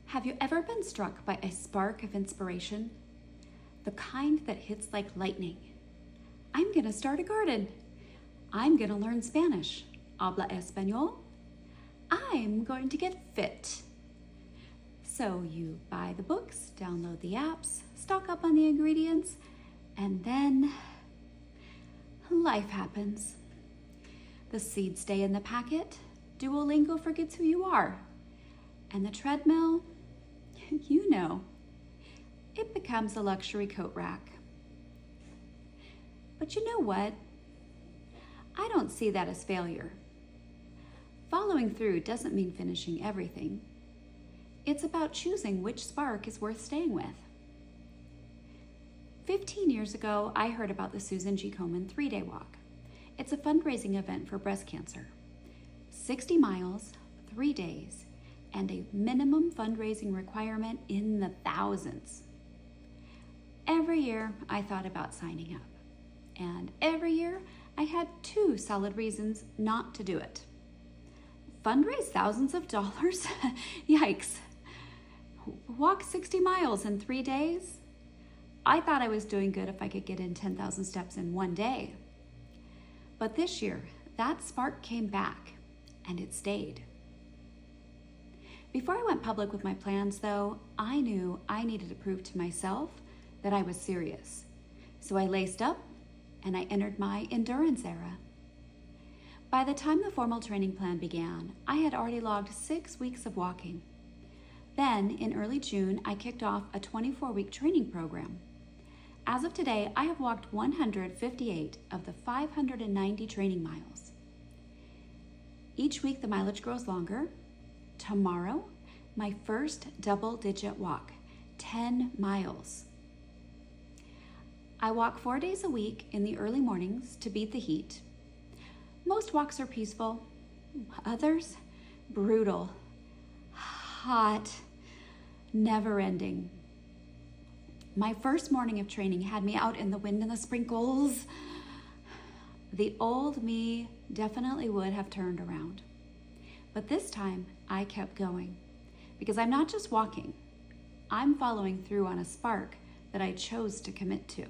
Have you ever been struck by a spark of inspiration? The kind that hits like lightning. I'm gonna start a garden. I'm gonna learn Spanish. Habla español. I'm going to get fit. So you buy the books, download the apps, stock up on the ingredients, and then life happens. The seeds stay in the packet, Duolingo forgets who you are, and the treadmill, you know, it becomes a luxury coat rack. But you know what? I don't see that as failure. Following through doesn't mean finishing everything. It's about choosing which spark is worth staying with. 15 years ago, I heard about the Susan G. Komen 3-Day Walk. It's a fundraising event for breast cancer. 60 miles, 3 days, and a minimum fundraising requirement in the thousands. Every year, I thought about signing up. And every year, I had 2 solid reasons not to do it. Fundraise thousands of dollars? Yikes. Walk 60 miles in 3 days? I thought I was doing good if I could get in 10,000 steps in 1 day. But this year, that spark came back, and it stayed. Before I went public with my plans, though, I knew I needed to prove to myself that I was serious. So I laced up, and I entered my endurance era. By the time the formal training plan began, I had already logged 6 weeks of walking. Then, in early June, I kicked off a 24-week training program. As of today, I have walked 158 of the 590 training miles. Each week, the mileage grows longer. Tomorrow, my first double-digit walk, 10 miles. I walk 4 days a week in the early mornings to beat the heat. Most walks are peaceful, others brutal, hot, never-ending. My first morning of training had me out in the wind and the sprinkles. The old me definitely would have turned around. But this time, I kept going because I'm not just walking. I'm following through on a spark that I chose to commit to.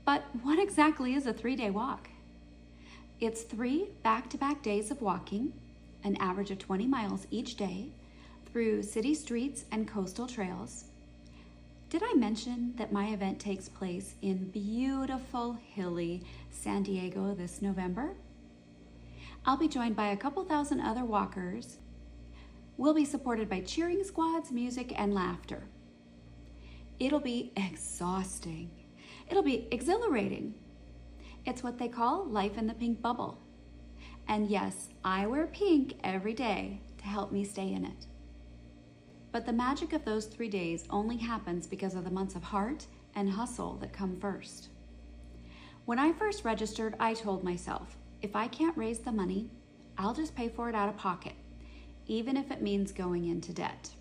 But what exactly is a 3-day walk? It's 3 back-to-back days of walking, an average of 20 miles each day, through city streets and coastal trails. Did I mention that my event takes place in beautiful, hilly San Diego this November? I'll be joined by a couple thousand other walkers. We'll be supported by cheering squads, music, and laughter. It'll be exhausting. It'll be exhilarating. It's what they call life in the pink bubble. And yes, I wear pink every day to help me stay in it. But the magic of those 3 days only happens because of the months of heart and hustle that come first. When I first registered, I told myself, if I can't raise the money, I'll just pay for it out of pocket, even if it means going into debt.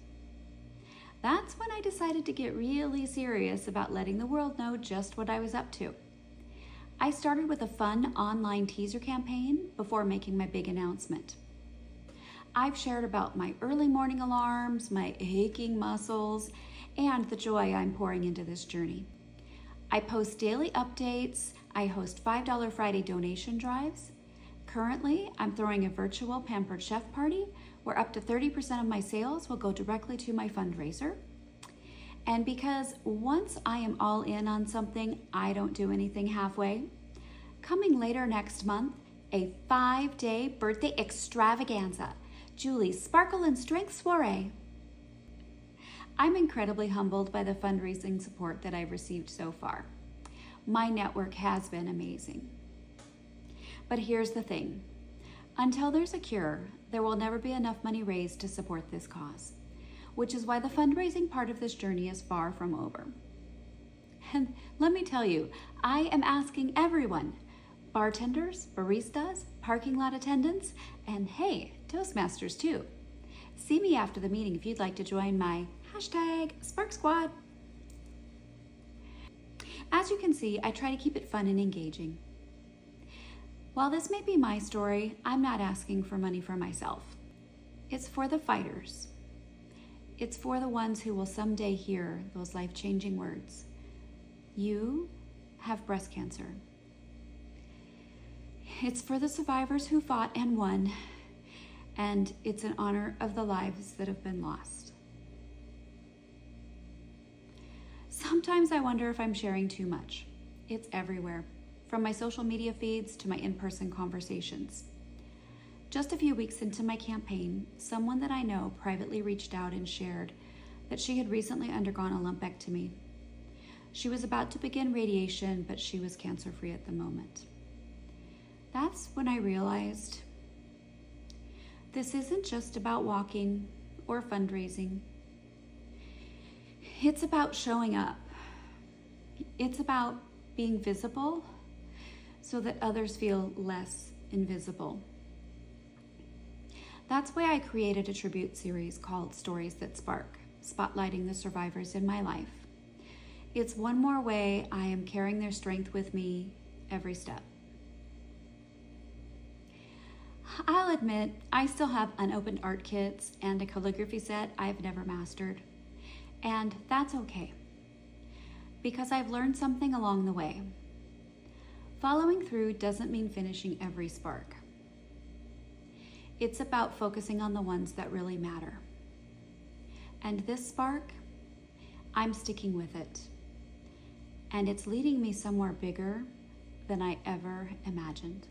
That's when I decided to get really serious about letting the world know just what I was up to. I started with a fun online teaser campaign before making my big announcement. I've shared about my early morning alarms, my aching muscles, and the joy I'm pouring into this journey. I post daily updates. I host $5 Friday donation drives. Currently, I'm throwing a virtual Pampered Chef party where up to 30% of my sales will go directly to my fundraiser. And because once I am all in on something, I don't do anything halfway. Coming later next month, a 5-day birthday extravaganza, Julie's Sparkle and Strength Soiree. I'm incredibly humbled by the fundraising support that I've received so far. My network has been amazing. But here's the thing. Until there's a cure, there will never be enough money raised to support this cause, which is why the fundraising part of this journey is far from over. And let me tell you, I am asking everyone, bartenders, baristas, parking lot attendants, and hey, Toastmasters too. See me after the meeting if you'd like to join my #SparkSquad. As you can see, I try to keep it fun and engaging. While this may be my story, I'm not asking for money for myself. It's for the fighters, It's for the ones who will someday hear those life-changing words. You have breast cancer. It's for the survivors who fought and won, and it's in honor of the lives that have been lost. Sometimes I wonder if I'm sharing too much. It's everywhere, from my social media feeds to my in-person conversations. Just a few weeks into my campaign, someone that I know privately reached out and shared that she had recently undergone a lumpectomy. She was about to begin radiation, but she was cancer-free at the moment. That's when I realized this isn't just about walking or fundraising. It's about showing up. It's about being visible so that others feel less invisible. That's why I created a tribute series called Stories That Spark, spotlighting the survivors in my life. It's one more way I am carrying their strength with me every step. I'll admit, I still have unopened art kits and a calligraphy set I've never mastered. And that's okay, because I've learned something along the way. Following through doesn't mean finishing every spark. It's about focusing on the ones that really matter. And this spark, I'm sticking with it. And it's leading me somewhere bigger than I ever imagined.